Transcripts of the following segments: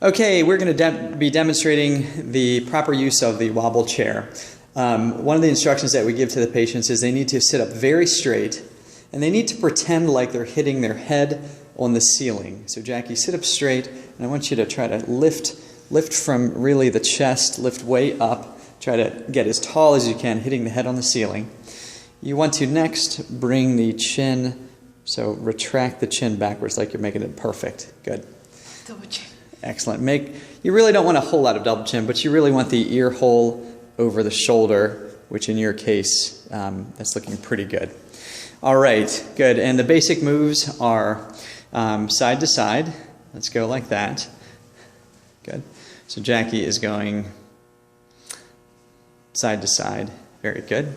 Okay, we're going to be demonstrating the proper use of the wobble chair. One of the instructions that we give to the patients is they need to sit up very straight and they need to pretend like they're hitting their head on the ceiling. So Jackie, sit up straight, and I want you to try to lift from really the chest, lift way up, try to get as tall as you can, hitting the head on the ceiling. You want to next bring the chin, so retract the chin backwards like you're making it perfect. Good. Double chin. Excellent. You really don't want a whole lot of double chin, but you really want the ear hole over the shoulder, which in your case, that's looking pretty good. All right, good. And the basic moves are side to side. Let's go like that. Good. So Jackie is going side to side. Very good.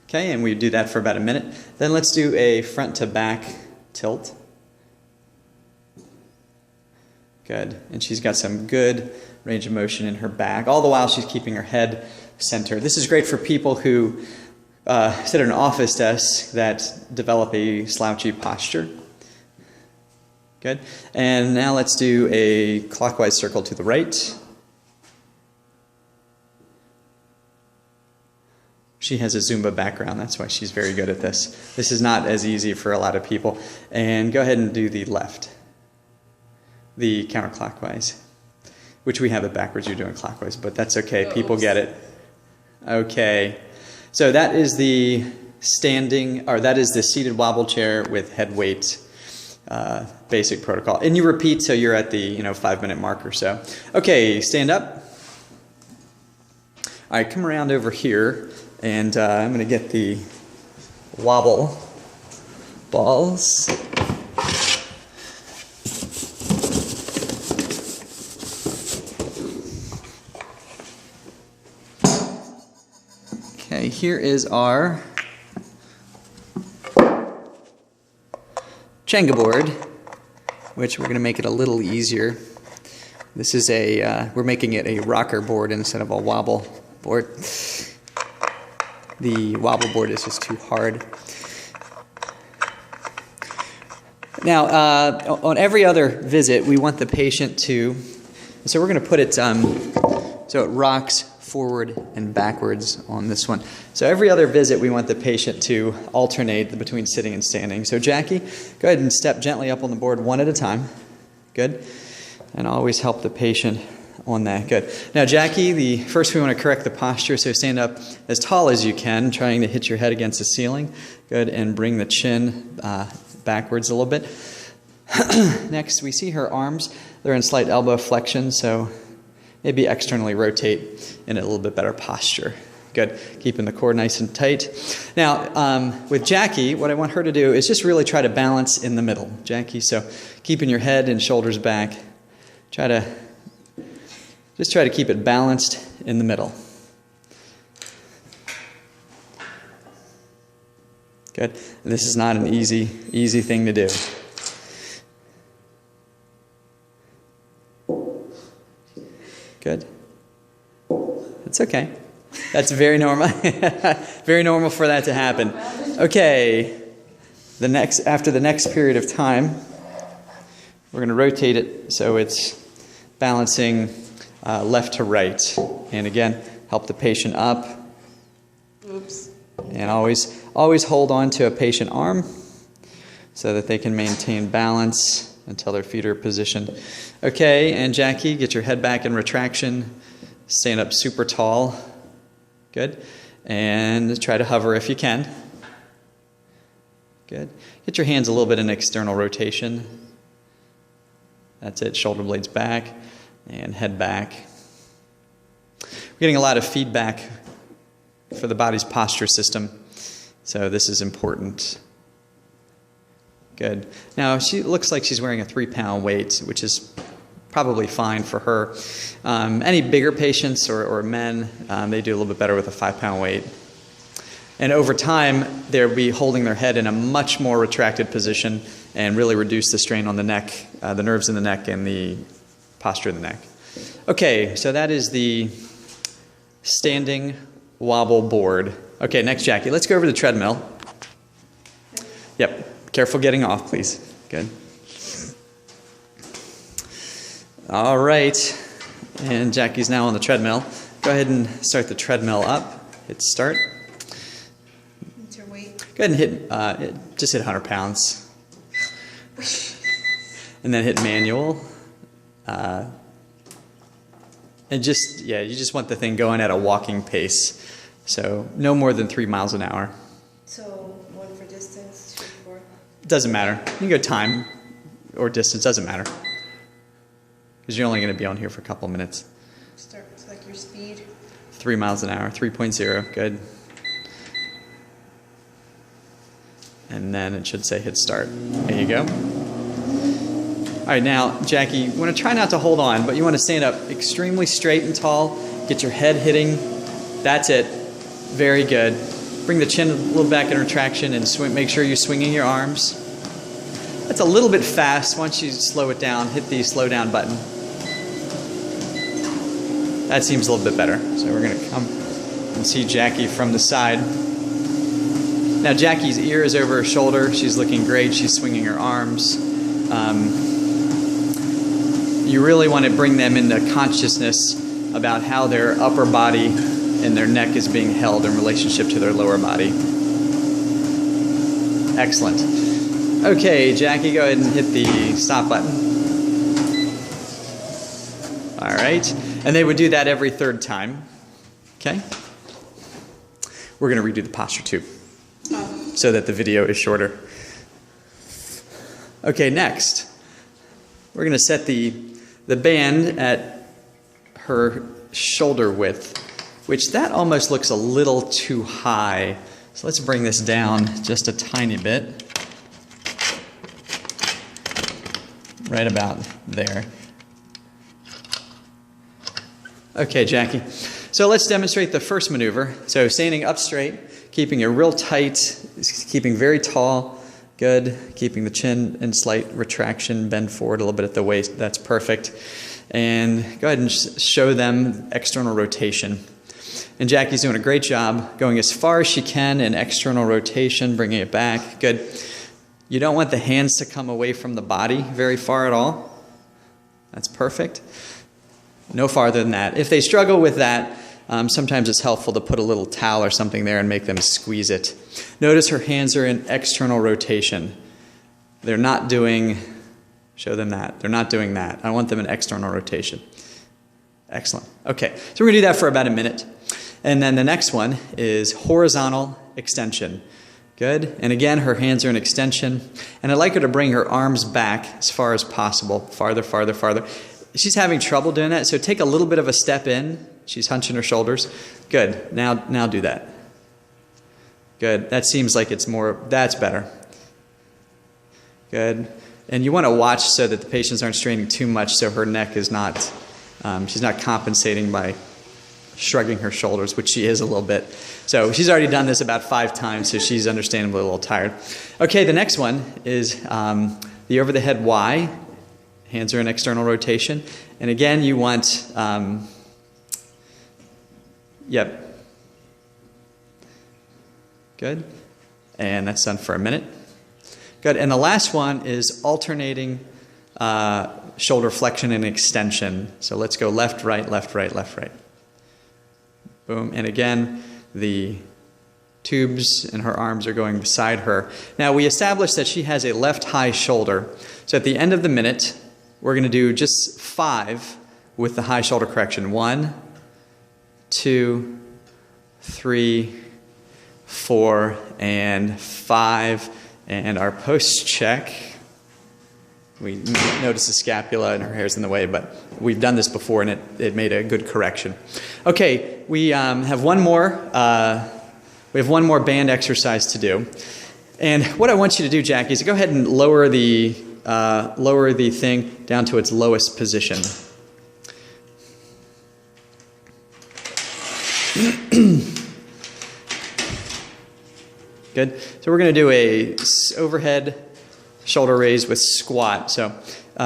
Okay, and we do that for about a minute. Then let's do a front to back tilt. Good. And she's got some good range of motion in her back. All the while she's keeping her head centered. This is great for people who sit at an office desk that develop a slouchy posture. Good. And now let's do a clockwise circle to the right. She has a Zumba background. That's why she's very good at this. This is not as easy for a lot of people. And go ahead and do the left. The counterclockwise, which we have it backwards. You're doing clockwise, but that's okay. People get it. Okay. So that is the seated wobble chair with head weight basic protocol. And you repeat till you're at the 5-minute mark or so. Okay, stand up. All right, come around over here, and I'm going to get the wobble balls. Okay, here is our Jenga board, which we're going to make it a little easier. This is we're making it a rocker board instead of a wobble board. The wobble board is just too hard. Now, on every other visit, we want the patient to, so we're going to put it so it rocks forward and backwards on this one. So every other visit, we want the patient to alternate between sitting and standing. So Jackie, go ahead and step gently up on the board one at a time. Good. And always help the patient on that. Good. Now Jackie, first we want to correct the posture, so stand up as tall as you can, trying to hit your head against the ceiling. Good. And bring the chin backwards a little bit. Next, we see her arms. They're in slight elbow flexion, so maybe externally rotate in a little bit better posture. Good. Keeping the core nice and tight. Now, with Jackie, what I want her to do is just really try to balance in the middle. Jackie, so keeping your head and shoulders back. Try to keep it balanced in the middle. Good. And this is not an easy thing to do. Good. It's okay. That's very normal. Very normal for that to happen. Okay. After the next period of time, we're going to rotate it so it's balancing left to right. And again, help the patient up. Oops. And always hold on to a patient arm so that they can maintain balance until their feet are positioned. Okay, and Jackie, get your head back in retraction. Stand up super tall. Good. And try to hover if you can. Good. Get your hands a little bit in external rotation. That's it. Shoulder blades back and head back. We're getting a lot of feedback for the body's posture system, so this is important. Good. Now, she looks like she's wearing a 3-pound weight, which is probably fine for her. Any bigger patients or men, they do a little bit better with a 5-pound weight. And over time, they'll be holding their head in a much more retracted position and really reduce the strain on the neck, the nerves in the neck and the posture of the neck. Okay, so that is the standing wobble board. Okay, next, Jackie. Let's go over the treadmill. Yep. Careful getting off, please. Good. All right. And Jackie's now on the treadmill. Go ahead and start the treadmill up. Hit start. What's your weight? Go ahead and just hit 100 pounds. And then hit manual. And just, yeah, you just want the thing going at a walking pace. So no more than 3 miles an hour. So 1 for distance, 2 for... Doesn't matter. You can go time or distance, doesn't matter. Because you're only going to be on here for a couple minutes. Start with like your speed. 3 miles an hour, 3.0, good. And then it should say hit start. There you go. All right, now, Jackie, you want to try not to hold on, but you want to stand up extremely straight and tall. Get your head hitting. That's it. Very good. Bring the chin a little back in retraction and swing. Make sure you're swinging your arms. That's a little bit fast. Once you slow it down, hit the slow down button. That seems a little bit better. So we're going to come and see Jackie from the side. Now, Jackie's ear is over her shoulder. She's looking great. She's swinging her arms. You really want to bring them into consciousness about how their upper body and their neck is being held in relationship to their lower body. Excellent. Okay, Jackie, go ahead and hit the stop button. All right. And they would do that every third time. Okay? We're going to redo the posture too, so that the video is shorter. Okay, next. We're going to set the band at her shoulder width, which that almost looks a little too high. So let's bring this down just a tiny bit. Right about there. Okay, Jackie. So let's demonstrate the first maneuver. So standing up straight, keeping it real tight, keeping very tall. Good. Keeping the chin in slight retraction, bend forward a little bit at the waist. That's perfect. And go ahead and show them external rotation. And Jackie's doing a great job going as far as she can in external rotation, bringing it back. Good. You don't want the hands to come away from the body very far at all. That's perfect. No farther than that. If they struggle with that, sometimes it's helpful to put a little towel or something there and make them squeeze it. Notice her hands are in external rotation. They're not doing, show them that. They're not doing that. I want them in external rotation. Excellent. Okay, so we're going to do that for about a minute. And then the next one is horizontal extension. Good. And again, her hands are in extension. And I'd like her to bring her arms back as far as possible. Farther, farther, farther. She's having trouble doing that, so take a little bit of a step in. She's hunching her shoulders. Good. Now do that. Good. That seems like it's more, that's better. Good. And you want to watch so that the patients aren't straining too much so her neck is not, she's not compensating by shrugging her shoulders, which she is a little bit. So she's already done this about 5 times, so she's understandably a little tired. Okay, the next one is the over-the-head Y. Hands are in external rotation. And again, you want, yep. Good. And that's done for a minute. Good. And the last one is alternating shoulder flexion and extension. So let's go left, right, left, right, left, right. Boom. And again, the tubes in her arms are going beside her. Now, we established that she has a left high shoulder. So at the end of the minute, we're going to do just 5 with the high shoulder correction. 1, 2, 3, 4, and 5. And our post check. We notice the scapula and her hair's in the way, but we've done this before and it made a good correction. Okay, we have one more. We have one more band exercise to do. And what I want you to do, Jackie, is go ahead and lower the thing down to its lowest position. Good. So we're going to do a overhead shoulder raise with squat. So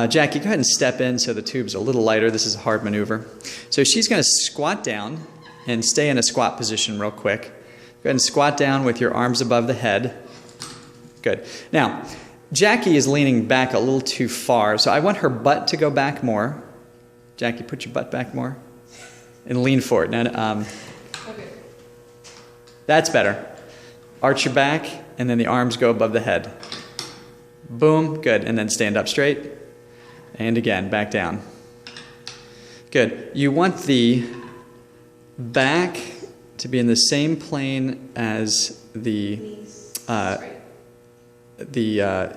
Jackie, go ahead and step in so the tube's a little lighter. This is a hard maneuver. So she's going to squat down and stay in a squat position real quick. Go ahead and squat down with your arms above the head. Good. Now, Jackie is leaning back a little too far, so I want her butt to go back more Jackie, put your butt back more and lean forward. Now, Okay. that's better. Arch your back, and then the arms go above the head. Boom, good. And then stand up straight. And again, back down. Good. You want the back to be in the same plane as the Knees. uh,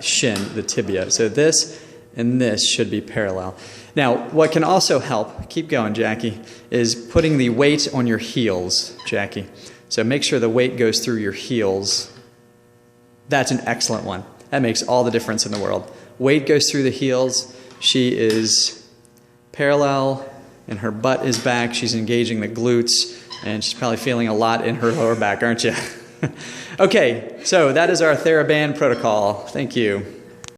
shin, the tibia. So this and this should be parallel. Now, what can also help, keep going, Jackie, is putting the weight on your heels, Jackie. So make sure the weight goes through your heels. That's an excellent one. That makes all the difference in the world. Weight goes through the heels. She is parallel, and her butt is back. She's engaging the glutes, and she's probably feeling a lot in her lower back, aren't you? Okay, so that is our TheraBand protocol. Thank you.